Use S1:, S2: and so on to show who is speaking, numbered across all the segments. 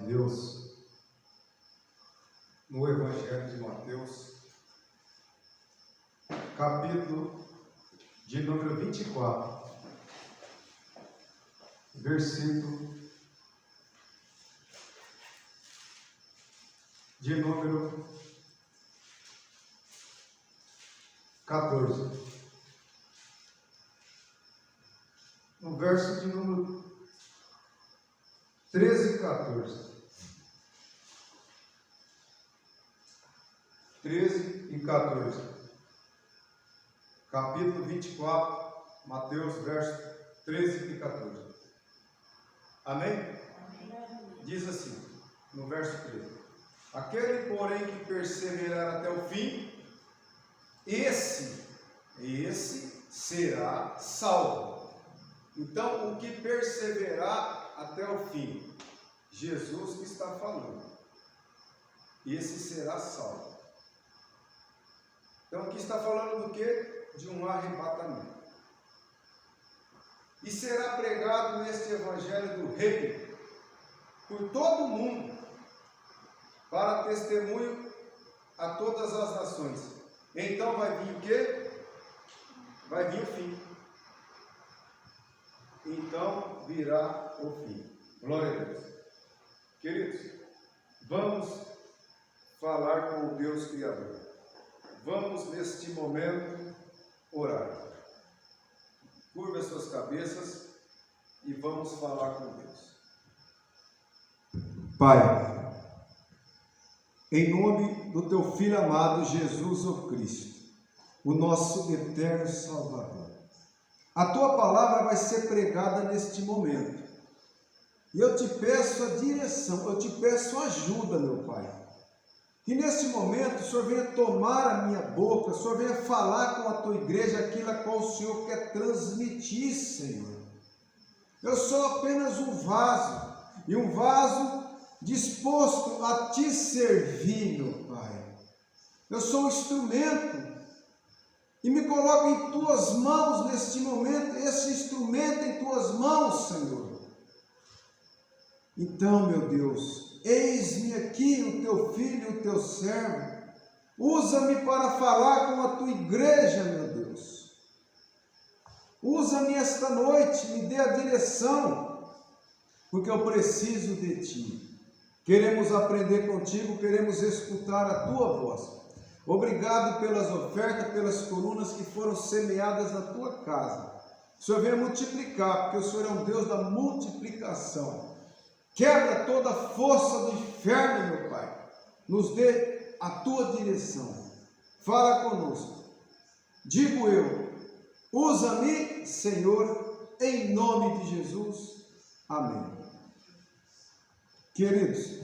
S1: de Deus no Evangelho de Mateus, capítulo de número 24, versículo de número 14. No verso de número 13 e 14. 13 e 14. Capítulo 24, Mateus, verso 13 e 14. Amém? Amém? Diz assim, no verso 13: Aquele, porém, que perseverar até o fim, esse será salvo. Então, o que perseverar até o fim, Jesus que está falando, esse será salvo. Então, aqui está falando do quê? De um arrebatamento. E será pregado neste evangelho do reino por todo o mundo, para testemunho a todas as nações. Então vai vir o quê? Vai vir o fim. Então virá o fim. Glória a Deus. Queridos, vamos falar com o Deus Criador. Vamos neste momento orar. Curva as suas cabeças e vamos falar com Deus. Pai, em nome do teu Filho amado Jesus, o Cristo, o nosso eterno Salvador, a tua palavra vai ser pregada neste momento. E eu te peço a direção, eu te peço ajuda, meu Pai. Que neste momento o Senhor venha tomar a minha boca, o Senhor venha falar com a tua igreja aquilo a qual o Senhor quer transmitir, Senhor. Eu sou apenas um vaso, e um vaso disposto a te servir, meu Pai. Eu sou um instrumento, e me coloco em tuas mãos neste momento, esse instrumento em tuas mãos, Senhor. Então, meu Deus, eis-me aqui o teu filho, o teu servo. Usa-me para falar com a tua igreja, meu Deus. Usa-me esta noite, me dê a direção, porque eu preciso de ti. Queremos aprender contigo, queremos escutar a tua voz. Obrigado pelas ofertas, pelas colunas que foram semeadas na tua casa. O Senhor venha multiplicar, porque o Senhor é um Deus da multiplicação. Quebra toda a força do inferno, meu Pai. Nos dê a tua direção. Fala conosco. Digo eu, usa-me, Senhor, em nome de Jesus. Amém. Queridos,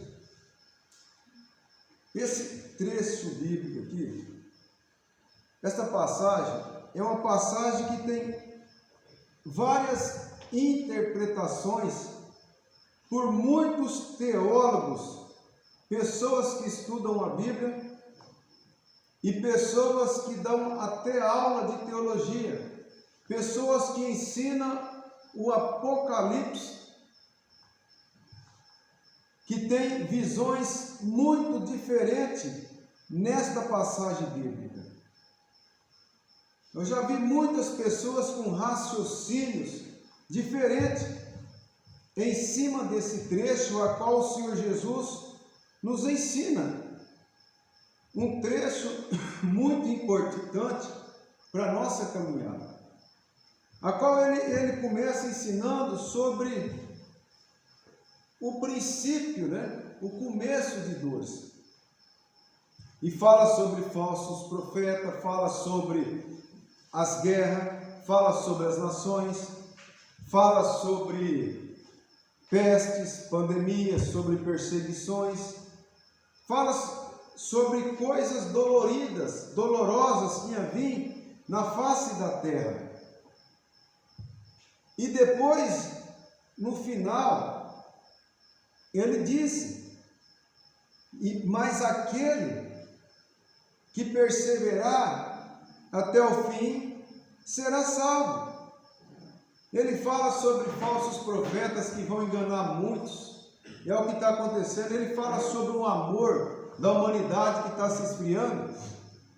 S1: esse trecho bíblico aqui, esta passagem é uma passagem que tem várias interpretações por muitos teólogos, pessoas que estudam a Bíblia e pessoas que dão até aula de teologia, pessoas que ensinam o Apocalipse, que tem visões muito diferentes nesta passagem bíblica. Eu já vi muitas pessoas com raciocínios diferentes em cima desse trecho a qual o Senhor Jesus nos ensina. Um trecho muito importante para a nossa caminhada, a qual ele começa ensinando sobre o princípio, o começo de dores. E fala sobre falsos profetas, fala sobre as guerras, fala sobre as nações, fala sobre pestes, pandemias, sobre perseguições, fala sobre coisas dolorosas que haviam na face da terra. E depois, no final, ele disse, mas aquele que perseverar até o fim será salvo. Ele fala sobre falsos profetas que vão enganar muitos, é o que está acontecendo. Ele fala sobre um amor da humanidade que está se esfriando.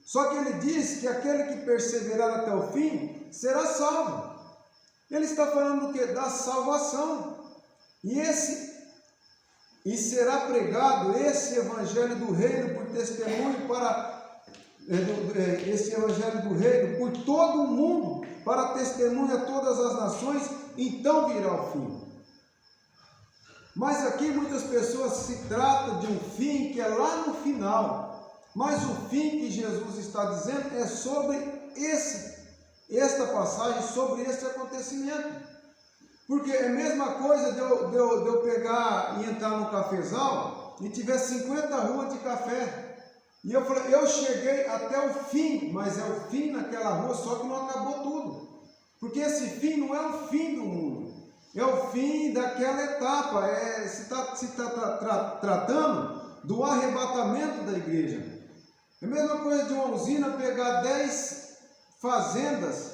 S1: Só que ele diz que aquele que perseverar até o fim será salvo. Ele está falando do que? Da salvação. E será pregado esse evangelho do reino por testemunho esse evangelho do reino por todo o mundo, para testemunho a todas as nações, então virá o fim. Mas aqui muitas pessoas se tratam de um fim que é lá no final, mas o fim que Jesus está dizendo é sobre esta passagem, sobre este acontecimento. Porque é a mesma coisa de eu pegar e entrar no cafezal e tiver 50 ruas de café. E eu falei, eu cheguei até o fim, mas é o fim naquela rua, só que não acabou tudo. Porque esse fim não é o fim do mundo, é o fim daquela etapa, se está tratando do arrebatamento da igreja. É a mesma coisa de uma usina pegar 10 fazendas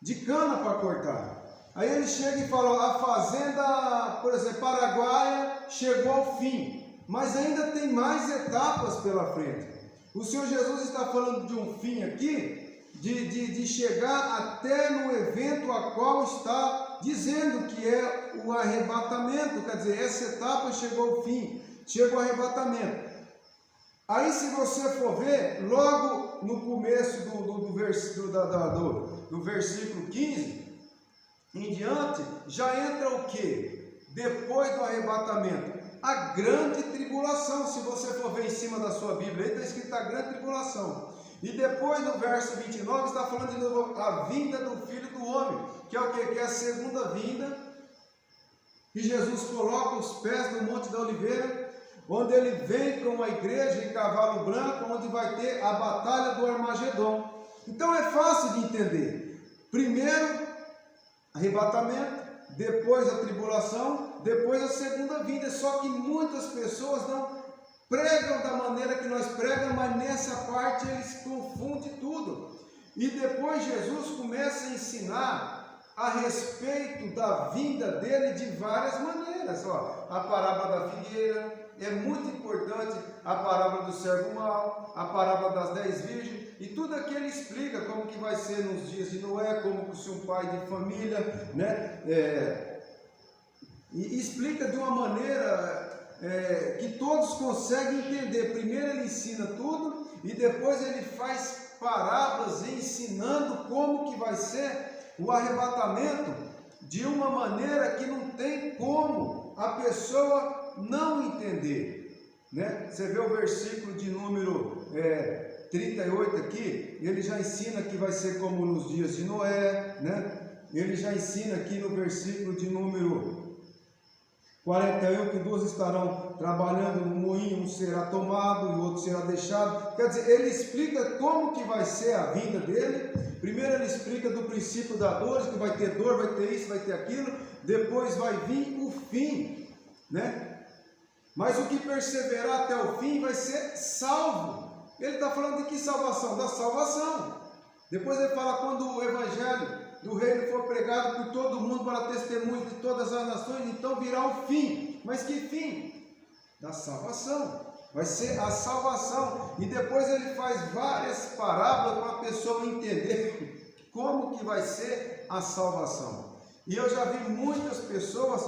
S1: de cana para cortar. Aí ele chega e fala, a fazenda, por exemplo, paraguaia, chegou ao fim. Mas ainda tem mais etapas pela frente. O Senhor Jesus está falando de um fim aqui, de chegar até no evento a qual está dizendo que é o arrebatamento. Quer dizer, essa etapa chegou ao fim, chegou o arrebatamento. Aí se você for ver, logo no começo do versículo 15, em diante, já entra o que? Depois do arrebatamento. A grande tribulação, se você for ver em cima da sua Bíblia, aí está escrito a grande tribulação. E depois no verso 29 está falando de novo a vinda do Filho do Homem, que é o que? Que é a segunda vinda, que Jesus coloca os pés no Monte da Oliveira, onde ele vem com a igreja em cavalo branco, onde vai ter a batalha do Armagedon. Então é fácil de entender. Primeiro, arrebatamento, depois a tribulação, depois a segunda vinda. Só que muitas pessoas não pregam da maneira que nós pregamos, mas nessa parte eles confundem tudo. E depois Jesus começa a ensinar a respeito da vinda dele de várias maneiras. A parábola da figueira, é muito importante a parábola do servo mau, a parábola das 10 virgens, e tudo aqui ele explica como que vai ser nos dias de Noé, como se um pai de família, e explica de uma maneira que todos conseguem entender. Primeiro ele ensina tudo e depois ele faz parábolas ensinando como que vai ser o arrebatamento de uma maneira que não tem como a pessoa não entender, Você vê o versículo de número 38 aqui, ele já ensina que vai ser como nos dias de Noé, Ele já ensina aqui no versículo de número 41 que 2 estarão trabalhando no moinho, um será tomado e o outro será deixado. Quer dizer, ele explica como que vai ser a vinda dele. Primeiro ele explica do princípio da dor, que vai ter dor, vai ter isso, vai ter aquilo. Depois vai vir o fim, Mas o que perseverar até o fim vai ser salvo. Ele está falando de que salvação? Da salvação. Depois ele fala quando o evangelho do reino for pregado por todo mundo para testemunho de todas as nações, então virá o fim. Mas que fim? Da salvação. Vai ser a salvação. E depois ele faz várias parábolas para a pessoa entender como que vai ser a salvação. E eu já vi muitas pessoas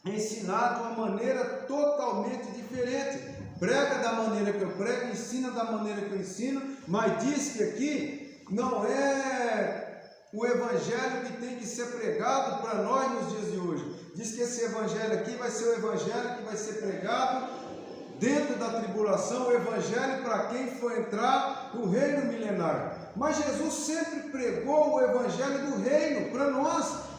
S1: ensinar de uma maneira totalmente diferente. Prega da maneira que eu prego, ensina da maneira que eu ensino, mas diz que aqui não é o evangelho que tem que ser pregado para nós nos dias de hoje. Diz que esse evangelho aqui vai ser o evangelho que vai ser pregado dentro da tribulação, o evangelho para quem for entrar no reino milenar. Mas Jesus sempre pregou o evangelho do reino para nós.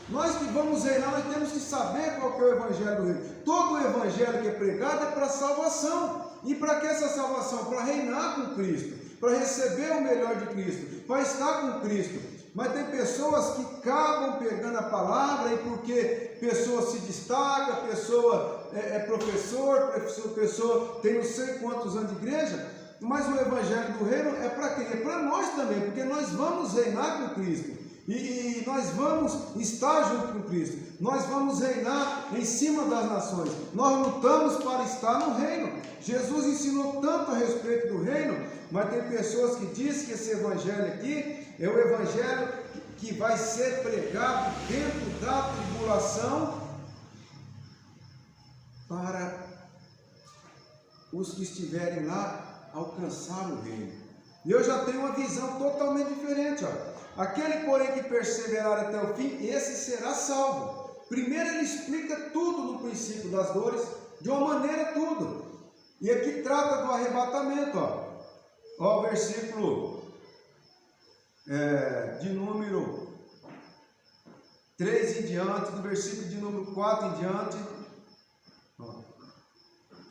S1: Nós que vamos reinar, nós temos que saber qual que é o evangelho do reino. Todo o evangelho que é pregado é para salvação. E para que essa salvação? Para reinar com Cristo, para receber o melhor de Cristo, para estar com Cristo. Mas tem pessoas que acabam pegando a palavra, e porque pessoa se destaca, pessoa é professor, pessoa tem não sei quantos anos de igreja, mas o evangelho do reino é para quem? É para nós também, porque nós vamos reinar com Cristo. E nós vamos estar junto com Cristo. Nós vamos reinar em cima das nações. Nós lutamos para estar no reino. Jesus ensinou tanto a respeito do reino, mas tem pessoas que dizem que esse evangelho aqui é o evangelho que vai ser pregado dentro da tribulação para os que estiverem lá alcançar o reino. E eu já tenho uma visão totalmente diferente. Aquele, porém, que perseverar até o fim, esse será salvo. Primeiro ele explica tudo no princípio das dores, de uma maneira tudo. E aqui trata do arrebatamento. O versículo de número 3 em diante, do versículo de número 4 em diante.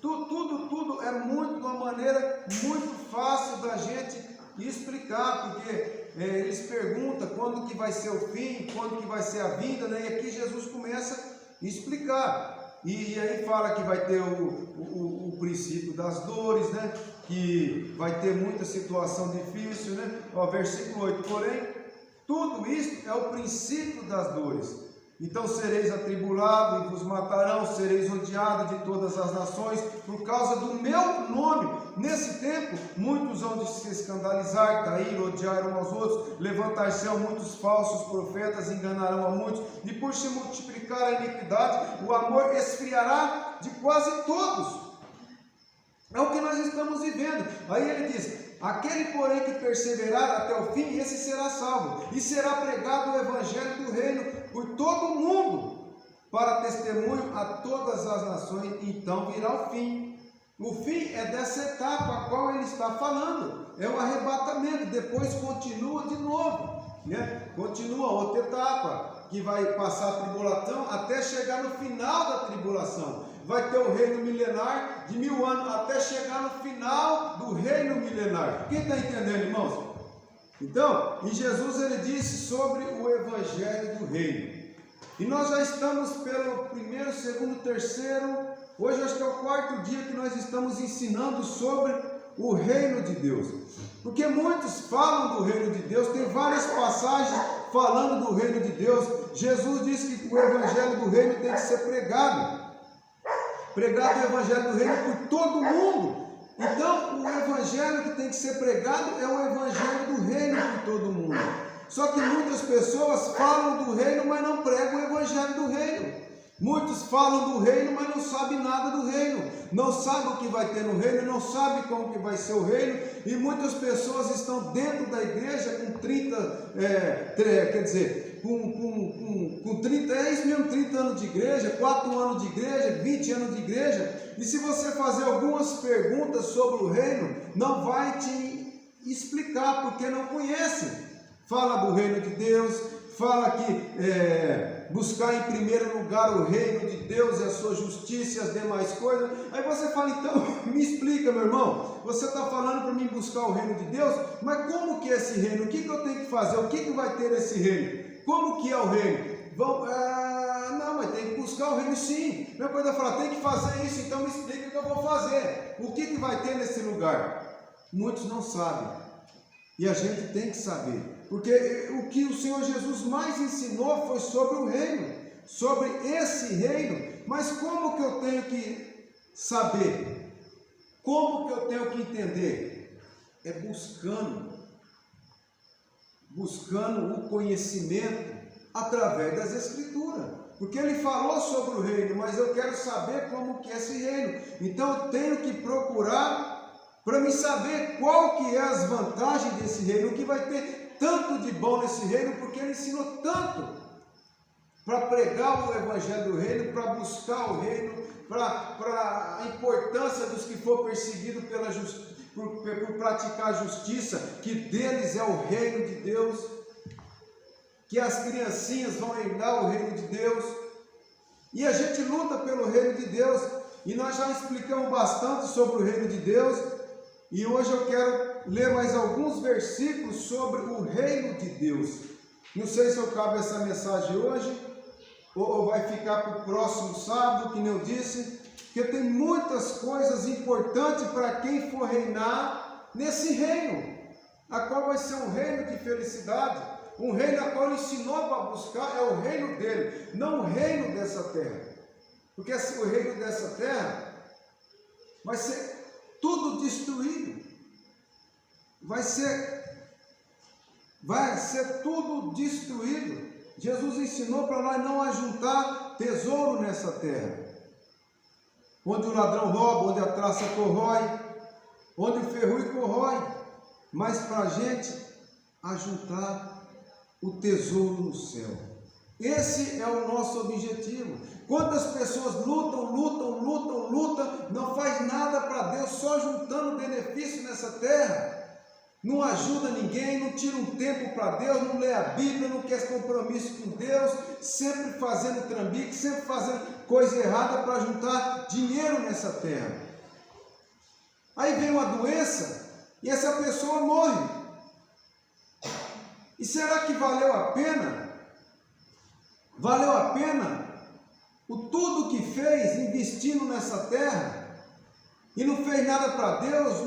S1: Tudo é muito, de uma maneira muito fácil da gente explicar, porque eles perguntam quando que vai ser o fim, quando que vai ser a vinda, né? E aqui Jesus começa a explicar, e aí fala que vai ter o princípio das dores, né? Que vai ter muita situação difícil, né? Versículo 8, porém, tudo isso é o princípio das dores. Então sereis atribulados e vos matarão, sereis odiados de todas as nações por causa do meu nome. Nesse tempo, muitos vão se escandalizar, cair, odiar uns aos outros, levantar-se-ão muitos falsos profetas, enganarão a muitos, e por se multiplicar a iniquidade, o amor esfriará de quase todos. É o que nós estamos vivendo. Aí ele diz: aquele, porém, que perseverar até o fim, esse será salvo, e será pregado o evangelho do reino por todo o mundo, para testemunho a todas as nações, então virá o fim. O fim é dessa etapa a qual ele está falando, é o arrebatamento, depois continua de novo, né? Continua outra etapa, que vai passar a tribulação até chegar no final da tribulação. Vai ter o reino milenar de 1000 anos, até chegar no final do reino milenar. Quem está entendendo, irmãos? Então, e Jesus ele disse sobre o evangelho do reino. E nós já estamos pelo primeiro, segundo, terceiro, hoje acho que é o quarto dia que nós estamos ensinando sobre o reino de Deus. Porque muitos falam do reino de Deus, tem várias passagens falando do reino de Deus. Jesus disse que o evangelho do reino tem que ser pregado. Pregado o evangelho do reino por todo mundo. Então, o evangelho que tem que ser pregado é o evangelho do reino por todo mundo. Só que muitas pessoas falam do reino, mas não pregam o evangelho do reino. Muitos falam do reino, mas não sabem nada do reino. Não sabem o que vai ter no reino, não sabem como que vai ser o reino. E muitas pessoas estão dentro da igreja com 30 anos de igreja, 4 anos de igreja, 20 anos de igreja. E se você fazer algumas perguntas sobre o reino, não vai te explicar, porque não conhece. Fala do reino de Deus, fala que buscar em primeiro lugar o reino de Deus e a sua justiça e as demais coisas. Aí você fala, então, me explica, meu irmão, você está falando para mim buscar o reino de Deus, mas como que é esse reino? O que eu tenho que fazer? O que vai ter nesse reino? Como que é o reino? Não, mas tem que buscar o reino sim. Minha coisa é falar, tem que fazer isso, então me explica o que eu vou fazer. O que vai ter nesse lugar? Muitos não sabem. E a gente tem que saber. Porque o que o Senhor Jesus mais ensinou foi sobre o reino. Sobre esse reino. Mas como que eu tenho que saber? Como que eu tenho que entender? É buscando o conhecimento através das Escrituras, porque ele falou sobre o reino, mas eu quero saber como que é esse reino, então eu tenho que procurar para me saber qual que é as vantagens desse reino, o que vai ter tanto de bom nesse reino, porque ele ensinou tanto para pregar o evangelho do reino, para buscar o reino, para a importância dos que for perseguidos por praticar a justiça, que deles é o reino de Deus, que as criancinhas vão herdar o reino de Deus, e a gente luta pelo reino de Deus, e nós já explicamos bastante sobre o reino de Deus, e hoje eu quero ler mais alguns versículos sobre o reino de Deus. Não sei se eu cabe essa mensagem hoje, ou vai ficar para o próximo sábado, que nem eu disse, porque tem muitas coisas importantes para quem for reinar nesse reino, a qual vai ser um reino de felicidade, Um reino a qual ele ensinou para buscar é o reino dele, não o reino dessa terra. Porque o reino dessa terra vai ser tudo destruído. Vai ser tudo destruído. Jesus ensinou para nós não ajuntar tesouro nessa terra, onde o ladrão rouba, onde a traça corrói, onde o ferrugem corrói, mas para a gente ajuntar o tesouro no céu. Esse é o nosso objetivo. Quantas pessoas lutam, não faz nada para Deus, só juntando benefício nessa terra. Não ajuda ninguém, não tira um tempo para Deus, não lê a Bíblia, não quer compromisso com Deus, sempre fazendo trambique, sempre fazendo coisa errada para juntar dinheiro nessa terra. Aí vem uma doença e essa pessoa morre. E será que valeu a pena? Valeu a pena o tudo que fez investindo nessa terra e não fez nada para Deus,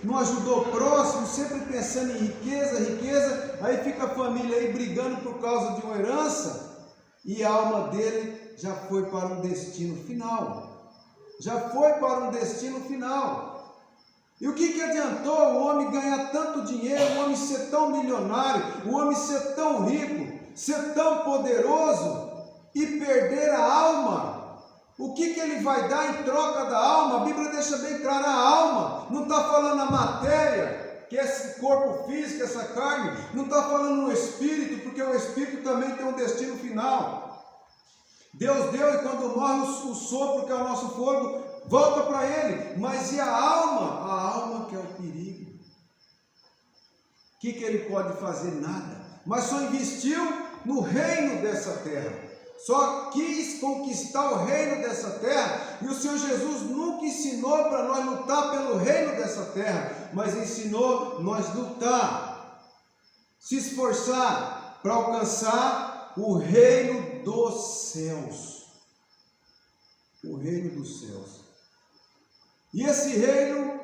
S1: não ajudou o próximo, sempre pensando em riqueza, aí fica a família aí brigando por causa de uma herança e a alma dele já foi para um destino final. E o que adiantou o homem ganhar tanto dinheiro, o homem ser tão milionário, o homem ser tão rico, ser tão poderoso e perder a alma? O que ele vai dar em troca da alma? A Bíblia deixa bem clara: a alma. Não está falando a matéria, que é esse corpo físico, essa carne. Não está falando o espírito, porque o espírito também tem um destino final. Deus deu, e quando morre o sopro, que é o nosso fogo, volta para ele. Mas e a alma? A alma que é o perigo. O que ele pode fazer? Nada. Mas só investiu no reino dessa terra. Só quis conquistar o reino dessa terra, e o Senhor Jesus nunca ensinou para nós lutar pelo reino dessa terra, mas ensinou nós lutar, se esforçar para alcançar o reino dos céus. O reino dos céus. E esse reino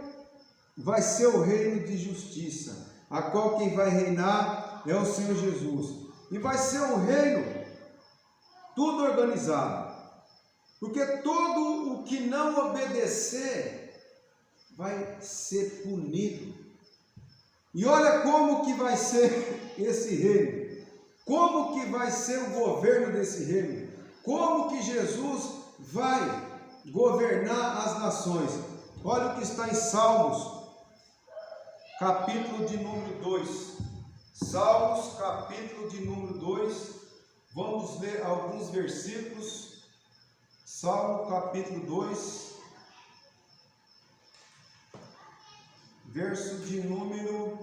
S1: vai ser o reino de justiça, a qual quem vai reinar é o Senhor Jesus. E vai ser um reino tudo organizado, porque todo o que não obedecer vai ser punido. E olha como que vai ser esse reino, como que vai ser o governo desse reino, como que Jesus vai governar as nações. Olha o que está em Salmos, capítulo de número 2. Salmos, capítulo de número 2. Vamos ler alguns versículos. Salmo capítulo 2, verso de número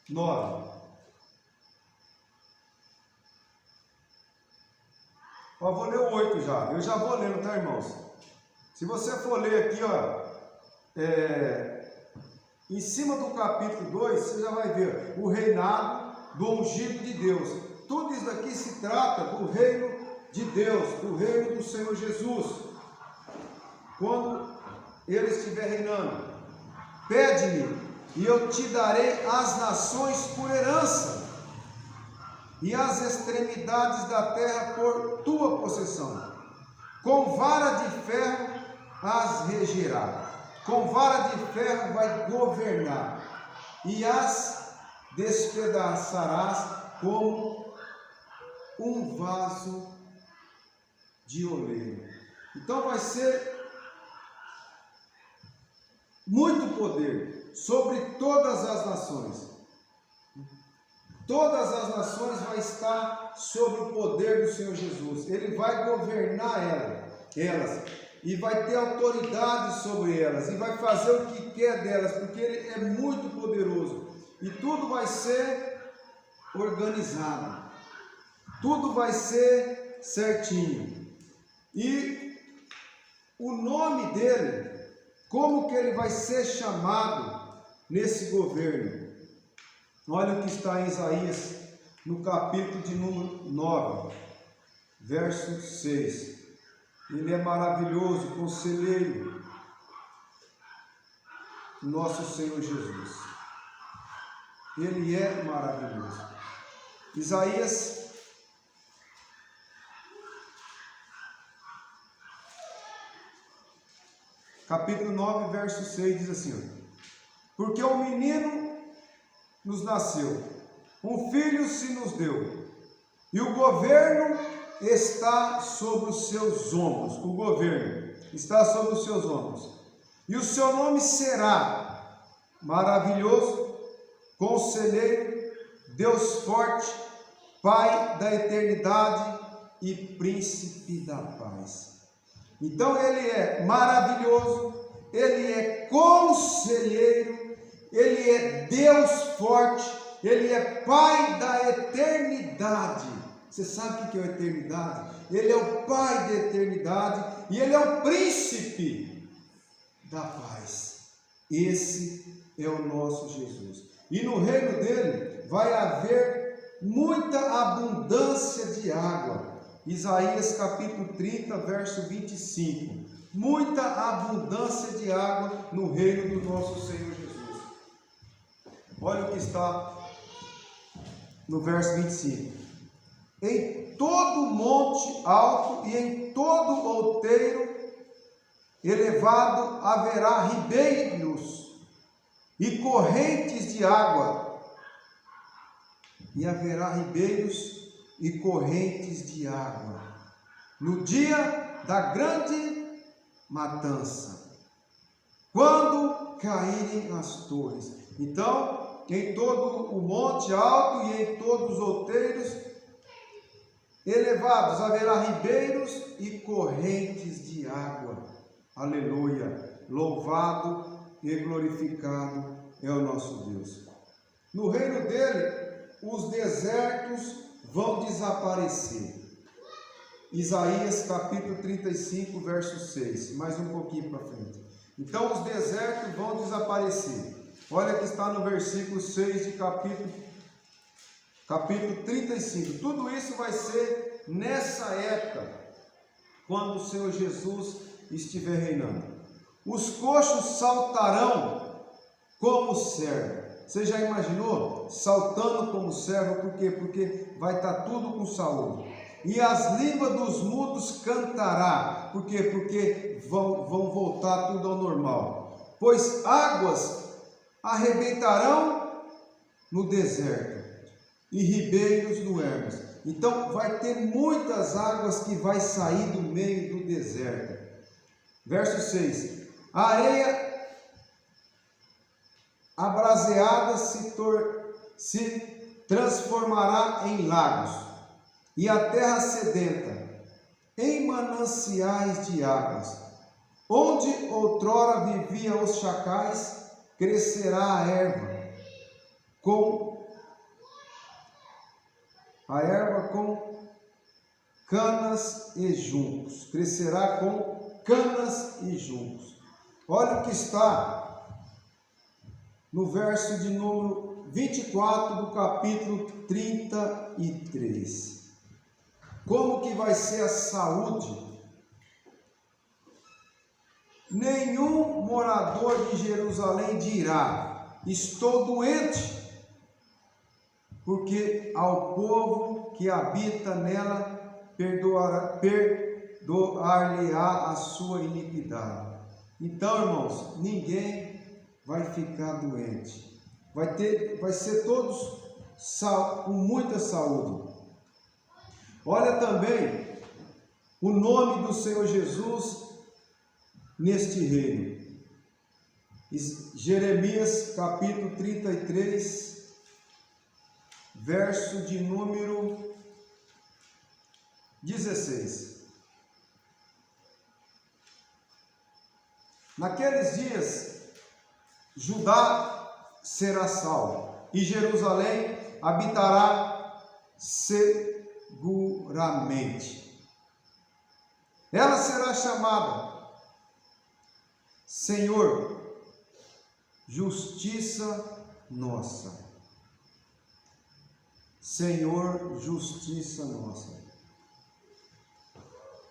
S1: 9. Vou ler o 8 já. Eu já vou lendo, tá, irmãos? Se você for ler aqui, em cima do capítulo 2, você já vai ver o reinado do ungido de Deus. Tudo isso aqui se trata do reino de Deus, do reino do Senhor Jesus. Quando Ele estiver reinando: pede-me e eu te darei as nações por herança, e as extremidades da terra por tua possessão. Com vara de ferro as regerá. Com vara de ferro vai governar, e as despedaçarás como um vaso de oleiro. Então vai ser muito poder sobre todas as nações. Todas as nações vão estar sob o poder do Senhor Jesus. Ele vai governar elas. E vai ter autoridade sobre elas, e vai fazer o que quer delas, porque Ele é muito poderoso, e tudo vai ser organizado, tudo vai ser certinho. E o nome dele, como que ele vai ser chamado nesse governo? Olha o que está em Isaías, no capítulo de número 9, verso 6. Ele é maravilhoso, conselheiro, nosso Senhor Jesus. Ele é maravilhoso. Isaías capítulo 9, verso 6 diz assim: porque um menino nos nasceu, um filho se nos deu, e o governo está sobre os seus ombros. O governo está sobre os seus ombros. E o seu nome será Maravilhoso, Conselheiro, Deus Forte, Pai da Eternidade e Príncipe da Paz. Então ele é maravilhoso, ele é conselheiro, ele é Deus forte, ele é Pai da eternidade. Você sabe o que é a eternidade? Ele é o Pai da eternidade e ele é o Príncipe da Paz. Esse é o nosso Jesus. E no reino dele vai haver muita abundância de água. Isaías capítulo 30, verso 25. Muita abundância de água no reino do nosso Senhor Jesus. Olha o que está no verso 25. Em todo monte alto e em todo outeiro elevado haverá ribeiros e correntes de água. E haverá ribeiros e correntes de água no dia da grande matança, quando caírem as torres. Então, em todo o monte alto e em todos os outeiros elevados haverá ribeiros e correntes de água. Aleluia! Louvado e glorificado é o nosso Deus. No reino dele, os desertos vão desaparecer. Isaías capítulo 35, verso 6. Mais um pouquinho para frente. Então os desertos vão desaparecer. Olha que está no versículo 6 de capítulo 35. Tudo isso vai ser nessa época, quando o Senhor Jesus estiver reinando. Os coxos saltarão como servo. Você já imaginou? Saltando como servo, por quê? Porque vai estar tudo com saúde. E as línguas dos mudos cantará, por quê? Porque vão voltar tudo ao normal. Pois águas arrebentarão no deserto e ribeiros no Hermos. Então vai ter muitas águas que vai sair do meio do deserto. Verso 6. A areia abraseada se transformará em lagos, e a terra sedenta em mananciais de águas. Onde outrora viviam os chacais, crescerá a erva com canas e juncos. Crescerá com canas e juncos. Olha o que está no verso de número 24 do capítulo 33. Como que vai ser a saúde? Nenhum morador de Jerusalém dirá: estou doente, porque ao povo que habita nela perdoar-lhe-á a sua iniquidade. Então, irmãos, ninguém vai ficar doente. Vai ser todos com muita saúde. Olha também o nome do Senhor Jesus neste reino. Jeremias capítulo 33, verso de número 16. Naqueles dias, Judá será salvo, e Jerusalém habitará seguramente. Ela será chamada Senhor, justiça nossa. Senhor, justiça nossa.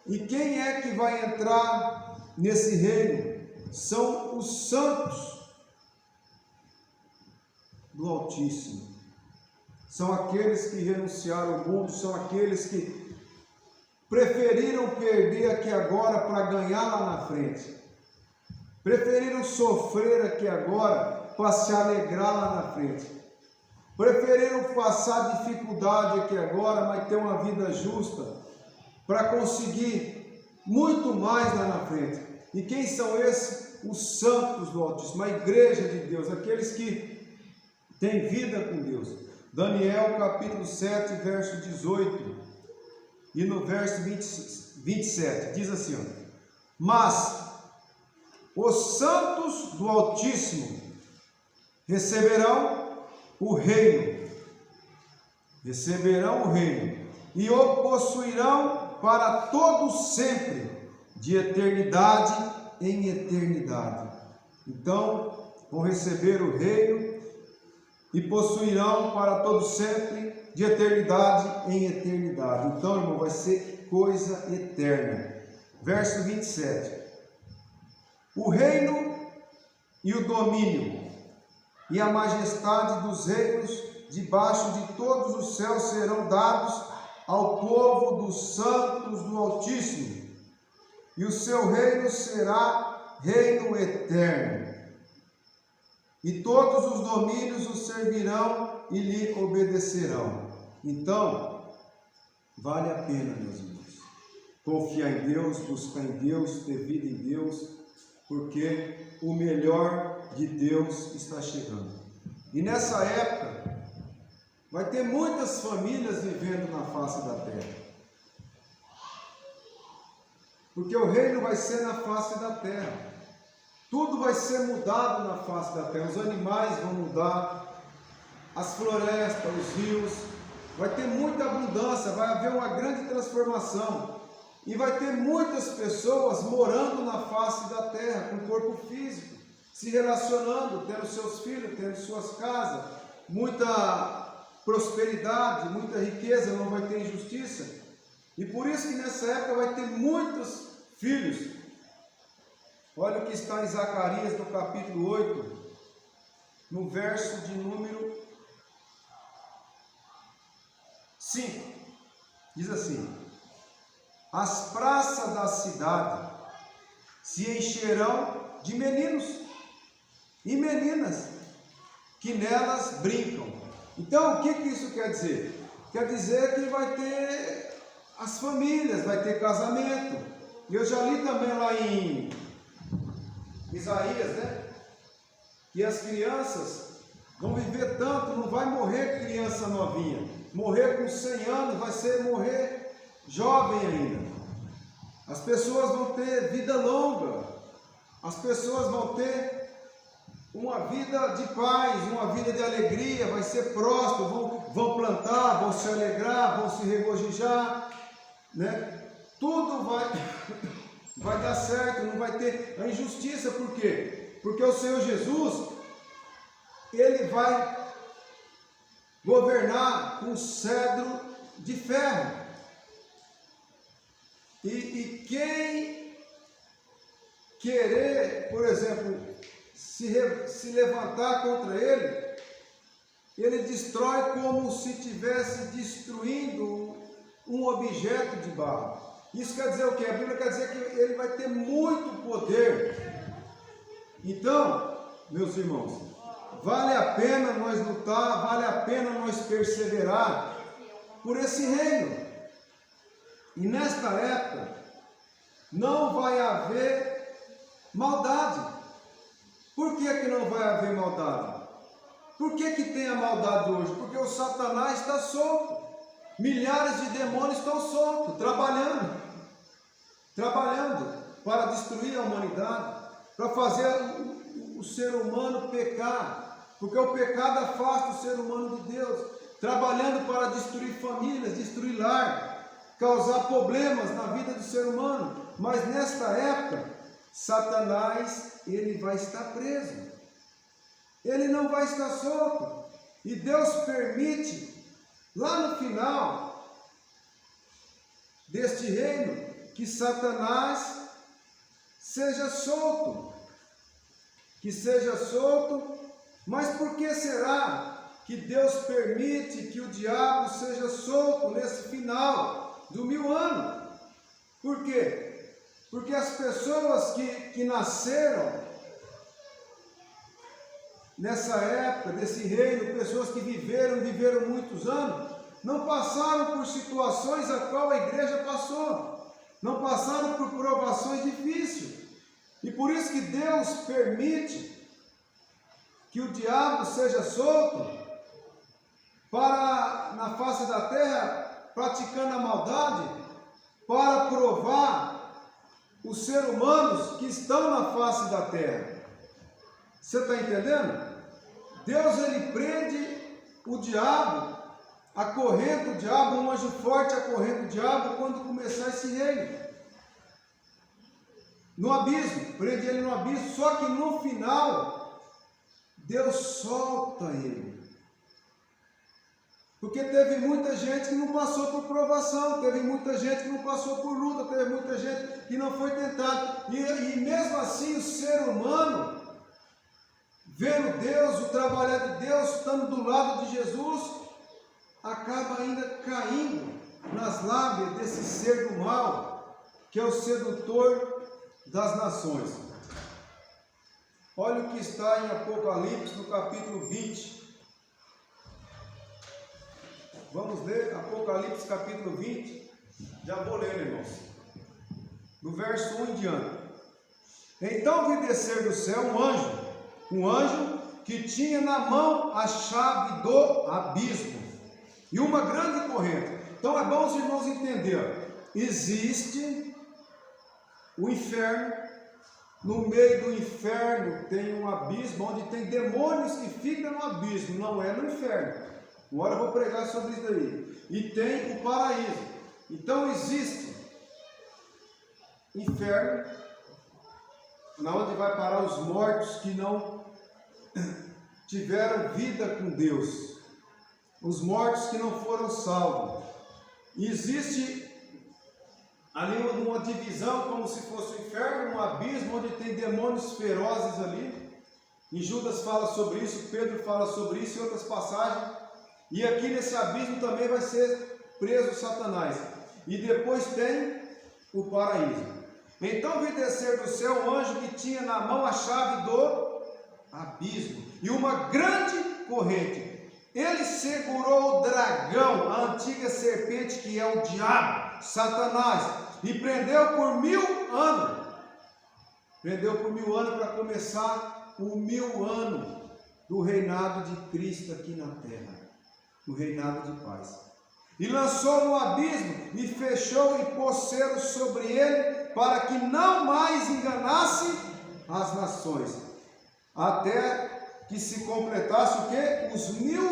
S1: E quem é que vai entrar nesse reino? São os santos, do Altíssimo. São aqueles que renunciaram ao mundo, são aqueles que preferiram perder aqui agora para ganhar lá na frente. Preferiram sofrer aqui agora para se alegrar lá na frente. Preferiram passar dificuldade aqui agora, mas ter uma vida justa para conseguir muito mais lá na frente. E quem são esses? Os santos do Altíssimo, a igreja de Deus, aqueles que têm vida com Deus. Daniel capítulo 7, verso 18 e no verso 27, diz assim, ó, mas os santos do Altíssimo receberão o reino, e o possuirão para todo sempre, de eternidade em eternidade. Então, vão receber o reino e possuirão para todo sempre, de eternidade em eternidade. Então, irmão, vai ser coisa eterna. Verso 27. O reino e o domínio e a majestade dos reinos debaixo de todos os céus serão dados ao povo dos santos do Altíssimo, e o seu reino será reino eterno, e todos os domínios o servirão e lhe obedecerão. Então, vale a pena, meus irmãos, confiar em Deus, buscar em Deus, ter vida em Deus, porque o melhor de Deus está chegando. E nessa época, vai ter muitas famílias vivendo na face da terra. Porque o reino vai ser na face da terra. Tudo vai ser mudado na face da terra. Os animais vão mudar, as florestas, os rios. Vai ter muita abundância, vai haver uma grande transformação. E vai ter muitas pessoas morando na face da terra, com corpo físico, se relacionando, tendo seus filhos, tendo suas casas, muita prosperidade, muita riqueza, não vai ter injustiça. E por isso que nessa época vai ter muitos filhos. Olha o que está em Zacarias, no capítulo 8, no verso de número 5. Diz assim: as praças da cidade se encherão de meninos e meninas que nelas brincam. Então, o que isso quer dizer? Quer dizer que vai ter as famílias, vai ter casamento. E eu já li também lá em Isaías, né? Que as crianças vão viver tanto, não vai morrer criança novinha. Morrer com 100 anos vai ser morrer jovem ainda. As pessoas vão ter vida longa. As pessoas vão ter uma vida de paz, uma vida de alegria, vai ser próspero, vão plantar, vão se alegrar, vão se regozijar, né? Tudo vai dar certo, não vai ter a injustiça. Por quê? Porque o Senhor Jesus, Ele vai governar com cedro de ferro. E quem querer, por exemplo, se levantar contra ele, ele destrói como se estivesse destruindo um objeto de barro. Isso quer dizer o quê? A Bíblia quer dizer que ele vai ter muito poder. Então, meus irmãos, vale a pena nós lutar, vale a pena nós perseverar por esse reino. E nesta época, não vai haver maldade. Por que não vai haver maldade? Por que tem a maldade hoje? Porque o Satanás está solto. Milhares de demônios estão soltos, trabalhando para destruir a humanidade, para fazer o ser humano pecar, porque o pecado afasta o ser humano de Deus, trabalhando para destruir famílias, destruir lar, causar problemas na vida do ser humano. Mas nesta época, Satanás, ele vai estar preso, ele não vai estar solto, e Deus permite, lá no final deste reino, que Satanás seja solto, Mas por que será que Deus permite que o diabo seja solto nesse final do 1000 anos? Por quê? Porque as pessoas que nasceram nessa época desse reino, pessoas que viveram muitos anos, não passaram por situações a qual a igreja passou, não passaram por provações difíceis, e por isso que Deus permite que o diabo seja solto para, na face da terra, praticando a maldade, para provar os seres humanos que estão na face da terra. Você está entendendo? Deus, ele prende o diabo, acorrenta o diabo, um anjo forte acorrenta o diabo quando começar esse reino. No abismo, prende ele no abismo, só que no final, Deus solta ele. Porque teve muita gente que não passou por provação, teve muita gente que não passou por luta, teve muita gente que não foi tentado. E mesmo assim o ser humano, vendo Deus, o trabalhar de Deus, estando do lado de Jesus, acaba ainda caindo nas lábias desse ser do mal, que é o sedutor das nações. Olha o que está em Apocalipse, no capítulo 20. Vamos ler Apocalipse capítulo 20. Já vou ler, irmãos. Do verso 1 em diante. Então vi descer do céu um anjo que tinha na mão a chave do abismo e uma grande corrente. Então é bom os irmãos entenderem. Existe o inferno. No meio do inferno tem um abismo onde tem demônios que ficam no abismo. Não é no inferno. Agora eu vou pregar sobre isso daí. E tem o paraíso. Então existe inferno, na onde vai parar os mortos que não tiveram vida com Deus, os mortos que não foram salvos. E existe ali uma divisão, como se fosse o inferno, um abismo onde tem demônios ferozes ali. E Judas fala sobre isso, Pedro fala sobre isso em outras passagens. E aqui nesse abismo também vai ser preso Satanás. E depois tem o paraíso. Então vi descer do céu um anjo que tinha na mão a chave do abismo e uma grande corrente. Ele segurou o dragão, a antiga serpente que é o diabo, Satanás, e prendeu por 1000 anos. Prendeu por 1000 anos para começar o 1000 anos do reinado de Cristo aqui na terra. No reinado de paz. E lançou no abismo, e fechou e pôs selo sobre ele, para que não mais enganasse as nações, até que se completasse o quê? Os 1000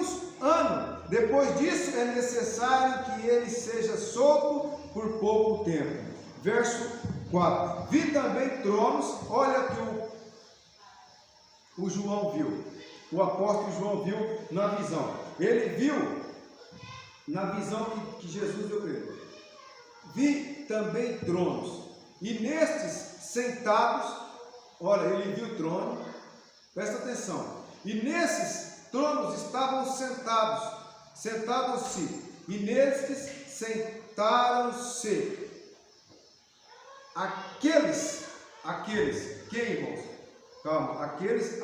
S1: anos. Depois disso é necessário que ele seja solto por pouco tempo. Verso 4. Vi também tronos, olha que o João viu, o apóstolo João viu na visão. Ele viu na visão que Jesus deu para ele. Vi também tronos, e nestes sentados, olha, ele viu o trono, presta atenção, e nesses tronos estavam sentados-se, e nestes sentaram-se aqueles, quem, irmãos? Calma, aqueles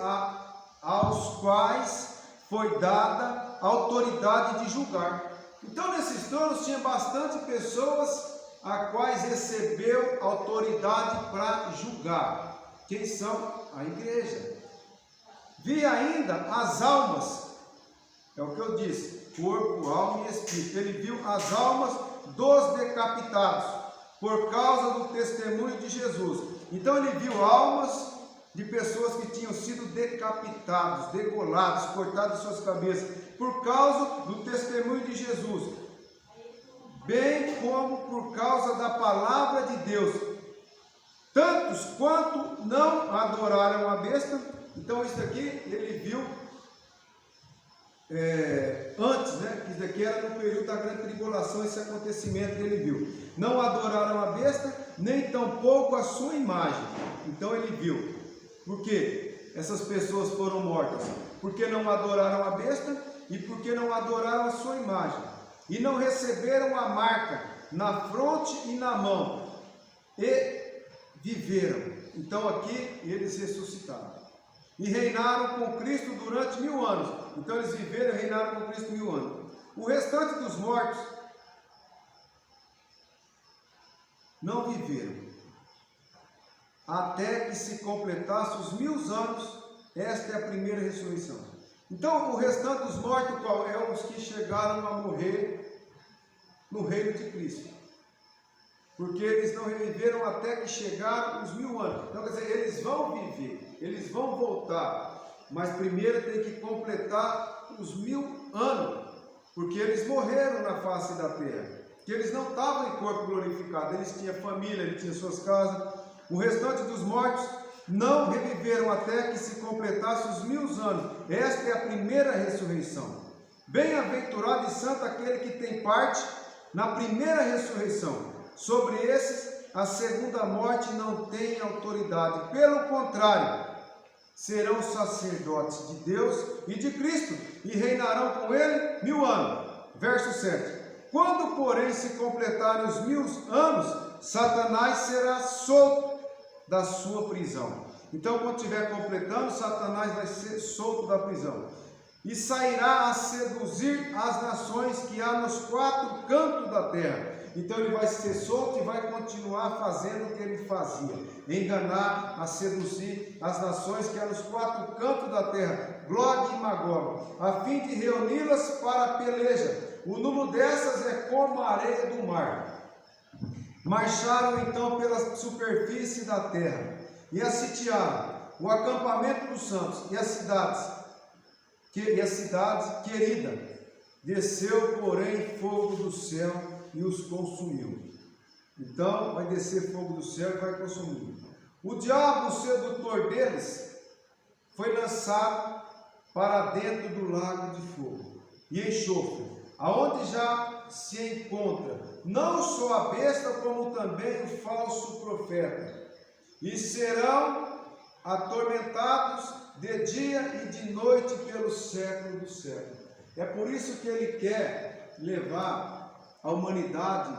S1: aos quais foi dada a autoridade de julgar. Então nesses tronos tinha bastante pessoas a quais recebeu autoridade para julgar. Quem são? A igreja. Vi ainda as almas, é o que eu disse, corpo, alma e espírito. Ele viu as almas dos decapitados por causa do testemunho de Jesus. Então ele viu almas de pessoas que tinham sido decapitados, degolados, cortados suas cabeças, por causa do testemunho de Jesus, bem como por causa da palavra de Deus, tantos quanto não adoraram a besta. Então isso aqui ele viu antes, né? Que isso daqui era no período da grande tribulação, esse acontecimento que ele viu. Não adoraram a besta, nem tampouco a sua imagem. Então ele viu. Por quê? essas pessoas foram mortas? Porque não adoraram a besta e porque não adoraram a sua imagem. E não receberam a marca na fronte e na mão. E viveram. Então aqui eles ressuscitaram. E reinaram com Cristo durante 1000 anos. Então eles viveram e reinaram com Cristo 1000 anos. O restante dos mortos não viveram, até que se completasse os 1000 anos. Esta é a primeira ressurreição. Então o restante dos mortos, qual é? Os que chegaram a morrer no reino de Cristo, porque eles não reviveram até que chegaram os 1000 anos. Então quer dizer, eles vão viver, eles vão voltar, mas primeiro tem que completar os 1000 anos, porque eles morreram na face da terra. Que eles não estavam em corpo glorificado, eles tinham família, eles tinham suas casas. O restante dos mortos não reviveram até que se completasse os 1000 anos. Esta é a primeira ressurreição. Bem-aventurado e santo aquele que tem parte na primeira ressurreição. Sobre esses, a segunda morte não tem autoridade. Pelo contrário, serão sacerdotes de Deus e de Cristo e reinarão com ele 1000 anos. Verso 7. Quando, porém, se completarem os 1000 anos, Satanás será solto da sua prisão. Então, quando estiver completando, Satanás vai ser solto da prisão. E sairá a seduzir as nações que há nos 4 cantos da terra. Então ele vai ser solto e vai continuar fazendo o que ele fazia. Enganar, a seduzir as nações que há nos 4 cantos da terra, Gog e Magog, a fim de reuni-las para a peleja. O número dessas é como a areia do mar. Marcharam então pela superfície da terra e a sitiaram o acampamento dos santos e as cidades queridas. Desceu, porém, fogo do céu e os consumiu. Então vai descer fogo do céu e vai consumir. O diabo, o sedutor deles, foi lançado para dentro do lago de fogo e enxofre, aonde já se encontra não só a besta, como também o falso profeta, e serão atormentados de dia e de noite pelo século dos séculos. É por isso que ele quer levar a humanidade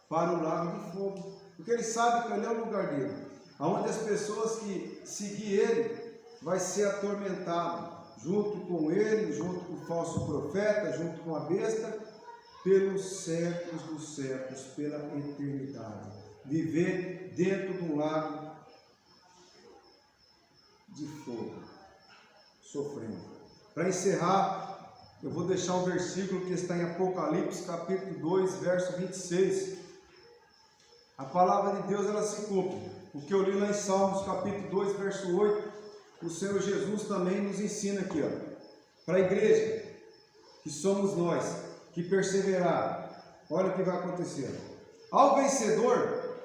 S1: para o lago de fogo, porque ele sabe que ali é o lugar dele, aonde as pessoas que seguir ele vai ser atormentado, junto com ele, junto com o falso profeta, junto com a besta, pelos séculos dos séculos, pela eternidade. Viver dentro de um lago de fogo, sofrendo. Para encerrar, eu vou deixar um versículo que está em Apocalipse, capítulo 2, verso 26. A palavra de Deus, ela se cumpre. O que eu li lá em Salmos, capítulo 2, verso 8, o Senhor Jesus também nos ensina aqui, para a igreja, que somos nós, que perseverar. Olha o que vai acontecer. Ao vencedor,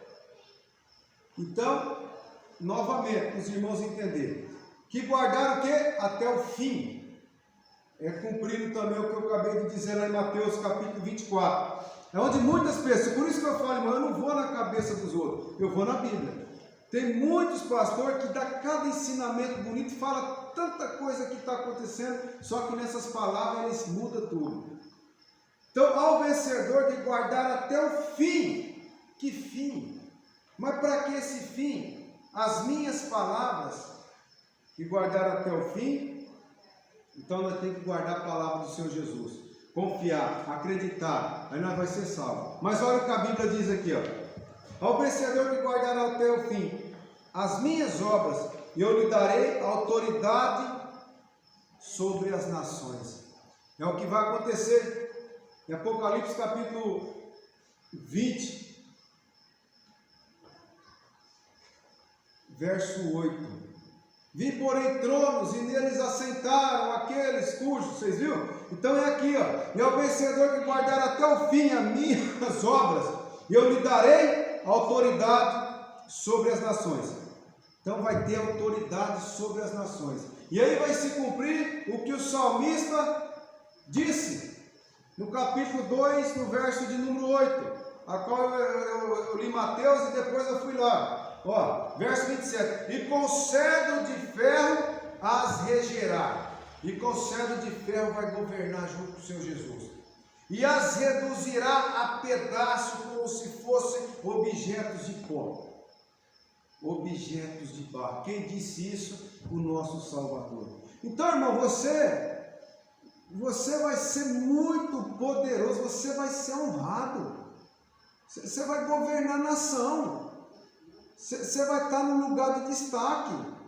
S1: então, novamente, os irmãos entenderem, que guardar o que? Até o fim. É cumprido também o que eu acabei de dizer lá em Mateus capítulo 24. É onde muitas pessoas, por isso que eu falo, irmão, eu não vou na cabeça dos outros, eu vou na Bíblia. Tem muitos pastores que dá cada ensinamento bonito, fala tanta coisa que está acontecendo, só que nessas palavras eles mudam tudo. Então, ao vencedor de guardar até o fim. Que fim? Mas para que esse fim? As minhas palavras, que guardar até o fim. Então nós temos que guardar a palavra do Senhor Jesus, confiar, acreditar, aí nós vamos ser salvos. Mas olha o que a Bíblia diz aqui, ao vencedor que guardar até o fim as minhas obras, eu lhe darei autoridade sobre as nações. É o que vai acontecer em Apocalipse capítulo 20, verso 8. Vi, porém, tronos, e neles assentaram aqueles cujos, vocês viram? Então é aqui, e ao vencedor que guardar até o fim as minhas obras, eu lhe darei autoridade sobre as nações. Então vai ter autoridade sobre as nações. E aí vai se cumprir o que o salmista disse, no capítulo 2, no verso de número 8, a qual eu li Mateus e depois eu fui lá. Verso 27, e com cedro de ferro as regerá, e com cetro de ferro vai governar junto com o Senhor Jesus. E as reduzirá a pedaço como se fossem objetos de pó, objetos de barro. Quem disse isso? O nosso Salvador. Então, irmão, você vai ser muito poderoso, você vai ser honrado, você vai governar a nação, você vai estar no lugar de destaque.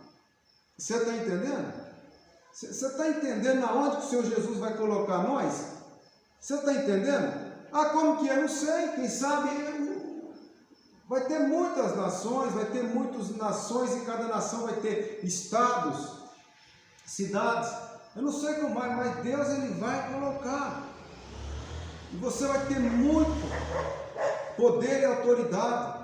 S1: Você está entendendo? Você está entendendo aonde que o Senhor Jesus vai colocar nós? Você está entendendo? Ah, como que é? Não sei, quem sabe vai ter muitas nações, e cada nação vai ter estados, cidades. Eu não sei como é, mas Deus ele vai colocar. E você vai ter muito poder e autoridade.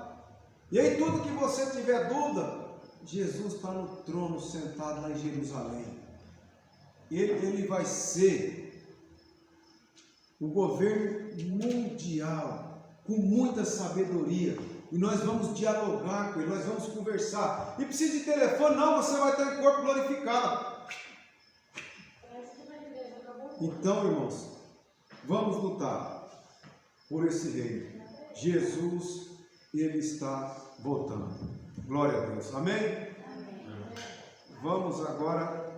S1: E aí tudo que você tiver dúvida, Jesus está no trono sentado lá em Jerusalém. Ele vai ser o governo mundial, com muita sabedoria. E nós vamos dialogar com ele, nós vamos conversar. E precisa de telefone? Não, você vai estar em corpo glorificado. Então, irmãos, vamos lutar por esse reino. Jesus, ele está voltando. Glória a Deus. Amém? Vamos agora